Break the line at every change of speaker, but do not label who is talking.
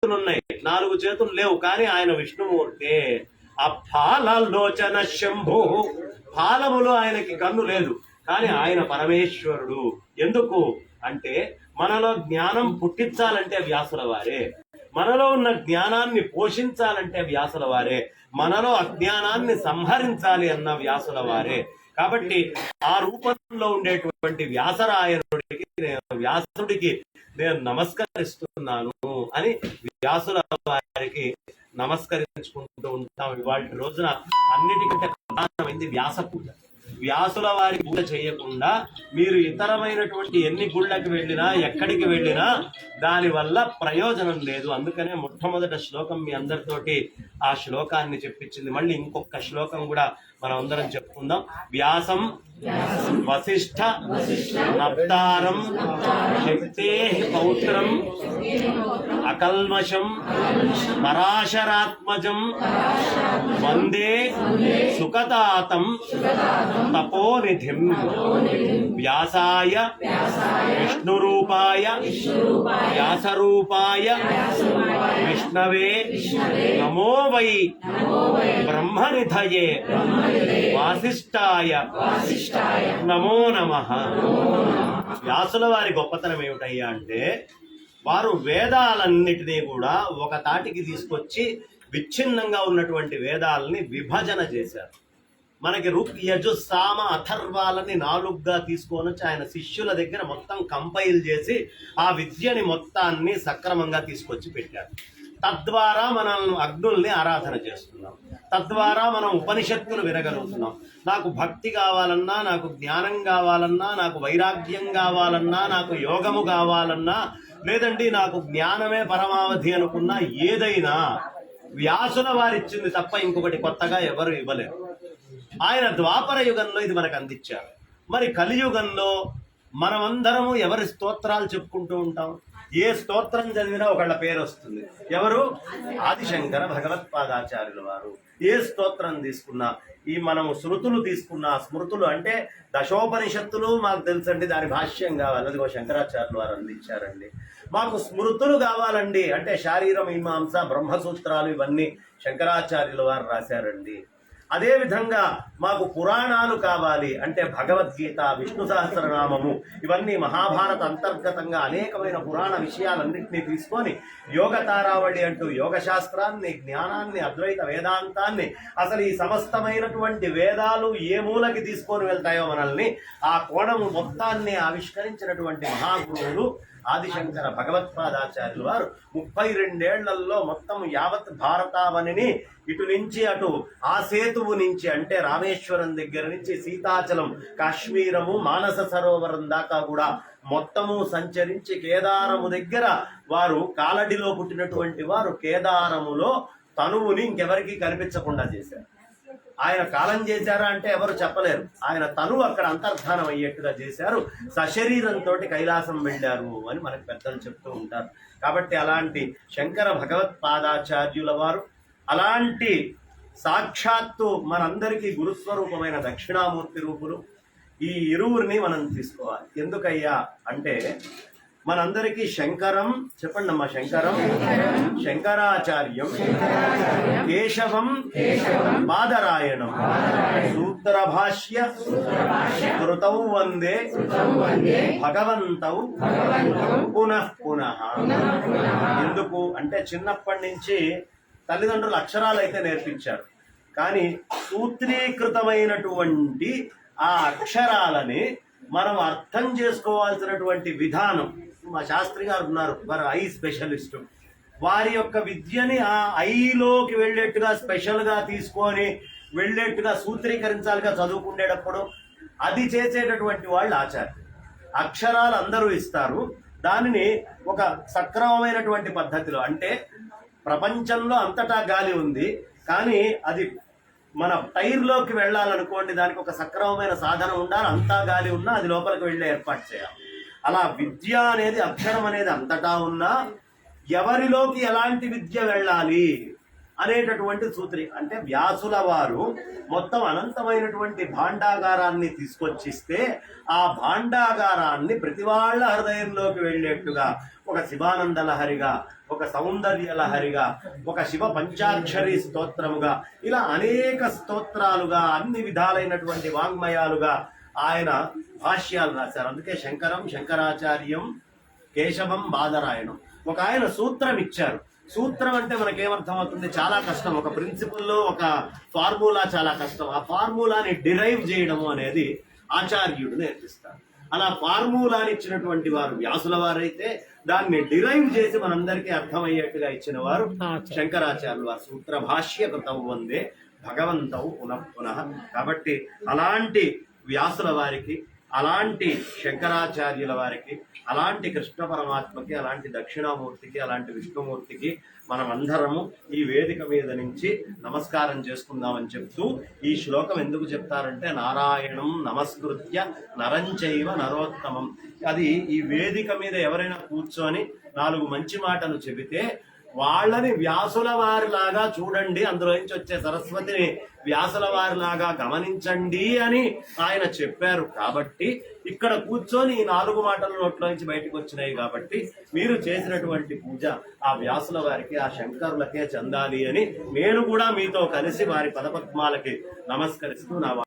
చేతులున్నాయి, 4 చేతులు లేవు, కానీ ఆయన విష్ణుమూర్తే. అఫాలలోచన శంభు, ఫాలములో ఆయనకి కన్ను లేదు, కానీ ఆయన పరమేశ్వరుడు. ఎందుకు అంటే మనలో జ్ఞానం పుట్టించాలంటే వ్యాసుల వారే, మనలో ఉన్న జ్ఞానాన్ని పోషించాలంటే వ్యాసుల వారే, మనలో అజ్ఞానాన్ని సంహరించాలి అన్న వ్యాసుల వారే. కాబట్టి ఆ రూపంలో ఉండేటువంటి వ్యాసుడికి నేను నమస్కరిస్తున్నాను అని వ్యాసుల వారికి నమస్కరించుకుంటూ ఉంటాం. ఇవాళ రోజున అన్నిటికంటే ప్రధానమైంది వ్యాస పూజ. వ్యాసుల వారి పూజ చేయకుండా మీరు ఇతరమైనటువంటి ఎన్ని గుళ్ళకి వెళ్ళినా ఎక్కడికి వెళ్ళినా దానివల్ల ప్రయోజనం లేదు. అందుకనే మొట్టమొదటి శ్లోకం మీ అందరితోటి ఆ శ్లోకాన్ని చెప్పించింది. మళ్ళీ ఇంకొక శ్లోకం కూడా మనం అందరం చెప్పుకుందాం. వ్యాసం వశిష్ఠ నప్తారం శక్తే పౌత్రం అకల్మషం పరాశరాత్మజం వందే సుఖతాతం తపోనిధిం. వ్యాసాయ విష్ణురూపాయ వ్యాసరూపాయ విష్ణవే నమో వై బ్రహ్మనిధయే వాసిష్ఠాయ నమో నమః. వ్యాసుల వారి గొప్పతనం ఏమిటయ్యా అంటే వారు వేదాలన్నిటినీ కూడా ఒక తాటికి తీసుకొచ్చి విచ్ఛిన్నంగా ఉన్నటువంటి వేదాలని విభజన చేశారు. మనకి ఋక్ యజు సామ అథర్వాలని 4గా తీసుకొని వచ్చి ఆయన శిష్యుల దగ్గర మొత్తం కంపైల్ చేసి ఆ విద్యని మొత్తాన్ని సక్రమంగా తీసుకొచ్చి పెట్టారు. తద్వారా మనం అగ్నుల్ని ఆరాధన చేస్తున్నాం, తద్వారా మనం ఉపనిషత్తులు వినగలుగుతున్నాం. నాకు భక్తి కావాలన్నా, నాకు జ్ఞానం కావాలన్నా, నాకు వైరాగ్యం కావాలన్నా, నాకు యోగము కావాలన్నా, లేదండి నాకు జ్ఞానమే పరమావధి అనుకున్నా ఏదైనా వ్యాసుల వారిచ్చింది తప్ప ఇంకొకటి కొత్తగా ఎవరు ఇవ్వలేరు. ఆయన ద్వాపర యుగంలో ఇది మనకు అందించారు. మరి కలియుగంలో మనమందరము ఎవరి స్తోత్రాలు చెప్పుకుంటూ ఉంటాం? ఏ స్తోత్రం చదివినా ఒకళ్ళ పేరు వస్తుంది. ఎవరు? ఆదిశంకర భగవత్పాదాచార్యుల వారు. ఏ స్తోత్రం తీసుకున్నా, ఈ మనము శృతులు తీసుకున్నా, స్మృతులు అంటే దశోపనిషత్తులు మాకు తెలుసండి, దాని భాష్యం కావాలి, అదిగో శంకరాచార్యులు వారు అందించారండి. మాకు స్మృతులు కావాలండి అంటే శారీర మీమాంస బ్రహ్మసూత్రాలు ఇవన్నీ శంకరాచార్యుల వారు రాశారండి. అదేవిధంగా మాకు పురాణాలు కావాలి అంటే భగవద్గీత, విష్ణు సహస్రనామము, ఇవన్నీ మహాభారత అంతర్గతంగా అనేకమైన పురాణ విషయాలన్నింటినీ తీసుకొని యోగ తారావళి అంటూ యోగ శాస్త్రాన్ని, జ్ఞానాన్ని, అద్వైత వేదాంతాన్ని, అసలు ఈ సమస్తమైనటువంటి వేదాలు ఏ మూలకి తీసుకొని వెళ్తాయో మనల్ని, ఆ కోణము మొత్తాన్ని ఆవిష్కరించినటువంటి మహాగురువులు ఆదిశంకర భగవత్పాదాచార్యులు వారు 32 ఏళ్లలో మొత్తం యావత్ భారతావనిని ఇటు నుంచి అటు ఆ సేతువు నుంచి అంటే రామేశ్వరం దగ్గర నుంచి సీతాచలం, కాశ్మీరము, మానస సరోవరం దాకా కూడా మొత్తము సంచరించి కేదారము దగ్గర వారు కాలడిలో పుట్టినటువంటి వారు కేదారములో తనువుని ఇంకెవరికి కనిపించకుండా చేశారు. ఆయన కాలం చేశారా అంటే ఎవరు చెప్పలేరు. ఆయన తనువు అక్కడ అంతర్ధానం అయ్యేట్టుగా చేశారు. సశరీరంతో కైలాసం వెళ్ళారు అని మనకు పెద్దలు చెప్తూ ఉంటారు. కాబట్టి అలాంటి శంకర భగవత్పాదాచార్యుల వారు, అలాంటి సాక్షాత్తు మనందరికీ గురుస్వరూపమైన దక్షిణామూర్తి రూపులు, ఈ ఇరువురిని మనం తీసుకోవాలి. ఎందుకయ్యా అంటే మనందరికీ శంకరం చెప్పండి అమ్మా, శంకరం, శంకరాచార్యం, కేశవం, బాదరాయణం, సూత్ర భాష్య కృతౌ వందే భగవంతౌ పునః పునః. ఎందుకు అంటే చిన్నప్పటి నుంచి తల్లిదండ్రులు అక్షరాలు అయితే నేర్పించారు, కానీ సూత్రీకృతమైనటువంటి ఆ అక్షరాలని మనం అర్థం చేసుకోవాల్సినటువంటి విధానం. మా శాస్త్రి గారు ఉన్నారు, వారు ఐ స్పెషలిస్టు. వారి యొక్క విద్యని ఆ ఐలోకి వెళ్ళేట్టుగా స్పెషల్గా తీసుకొని వెళ్ళేట్టుగా సూత్రీకరించాలిగా చదువుకునేటప్పుడు అది చేసేటటువంటి వాళ్ళు ఆచార్యులు. అక్షరాలు అందరూ ఇస్తారు, దానిని ఒక సక్రమమైనటువంటి పద్ధతిలో అంటే ప్రపంచంలో అంతటా గాలి ఉంది, కానీ అది మన టైర్లోకి వెళ్ళాలనుకోండి, దానికి ఒక సక్రమమైన సాధనం ఉండాలి. అంతా గాలి ఉన్నా అది లోపలికి వెళ్ళే ఏర్పాటు చేయాలి. అలా విద్య అనేది, అక్షరం అనేది అంతటా ఉన్నా ఎవరిలోకి ఎలాంటి విద్య వెళ్ళాలి అనేటటువంటి సూత్రి. అంటే వ్యాసుల వారు మొత్తం అనంతమైనటువంటి భాండాగారాన్ని తీసుకొచ్చిస్తే ఆ భాండాగారాన్ని ప్రతి వాళ్ళ హృదయంలోకి వెళ్ళేట్టుగా ఒక శివానంద లహరిగా, ఒక సౌందర్య లహరిగా, ఒక శివ పంచాక్షరి స్తోత్రముగా, ఇలా అనేక స్తోత్రాలుగా, అన్ని విధాలైనటువంటి వాంగ్మయాలుగా ఆయన భాష్యాలు రాశారు. అందుకే శంకరం శంకరాచార్యం కేశవం బాదరాయణం. ఒక ఆయన సూత్రం ఇచ్చారు. సూత్రం అంటే మనకేమర్థం అవుతుంది? చాలా కష్టం. ఒక ప్రిన్సిపల్లో ఒక ఫార్ములా చాలా కష్టం. ఆ ఫార్ములాని డిరైవ్ చేయడము అనేది ఆచార్యుడు నేర్పిస్తారు. అలా ఫార్ములాని ఇచ్చినటువంటి వారు వ్యాసుల వారైతే దాన్ని డిరైవ్ చేసి మనందరికీ అర్థమయ్యేట్టుగా ఇచ్చిన వారు శంకరాచార్యులు వారు. సూత్ర భాష్య కృతం వందే భగవంతవు పునః పునః. కాబట్టి అలాంటి వ్యాసుల వారికి, అలాంటి శంకరాచార్యుల వారికి, అలాంటి కృష్ణ పరమాత్మకి, అలాంటి దక్షిణామూర్తికి, అలాంటి విష్ణుమూర్తికి మనం అందరము ఈ వేదిక మీద నుంచి నమస్కారం చేసుకుందామని చెప్తూ, ఈ శ్లోకం ఎందుకు చెప్తారంటే నారాయణం నమస్కృత్య నరంచైవ నరోత్తమం. అది ఈ వేదిక మీద ఎవరైనా కూర్చొని 4 మంచి మాటలు చెబితే వాళ్ళని వ్యాసుల వారిలాగా చూడండి, అందులో నుంచి వచ్చే సరస్వతిని వ్యాసుల వారిలాగా గమనించండి అని ఆయన చెప్పారు. కాబట్టి ఇక్కడ కూర్చొని ఈ 4 మాటల నోట్లో నుంచి బయటకు వచ్చినాయి. కాబట్టి మీరు చేసినటువంటి పూజ ఆ వ్యాసుల వారికి, ఆ శంకరులకే చెందాలి అని నేను కూడా మీతో కలిసి వారి పదపద్మాలకి నమస్కరిస్తూ నా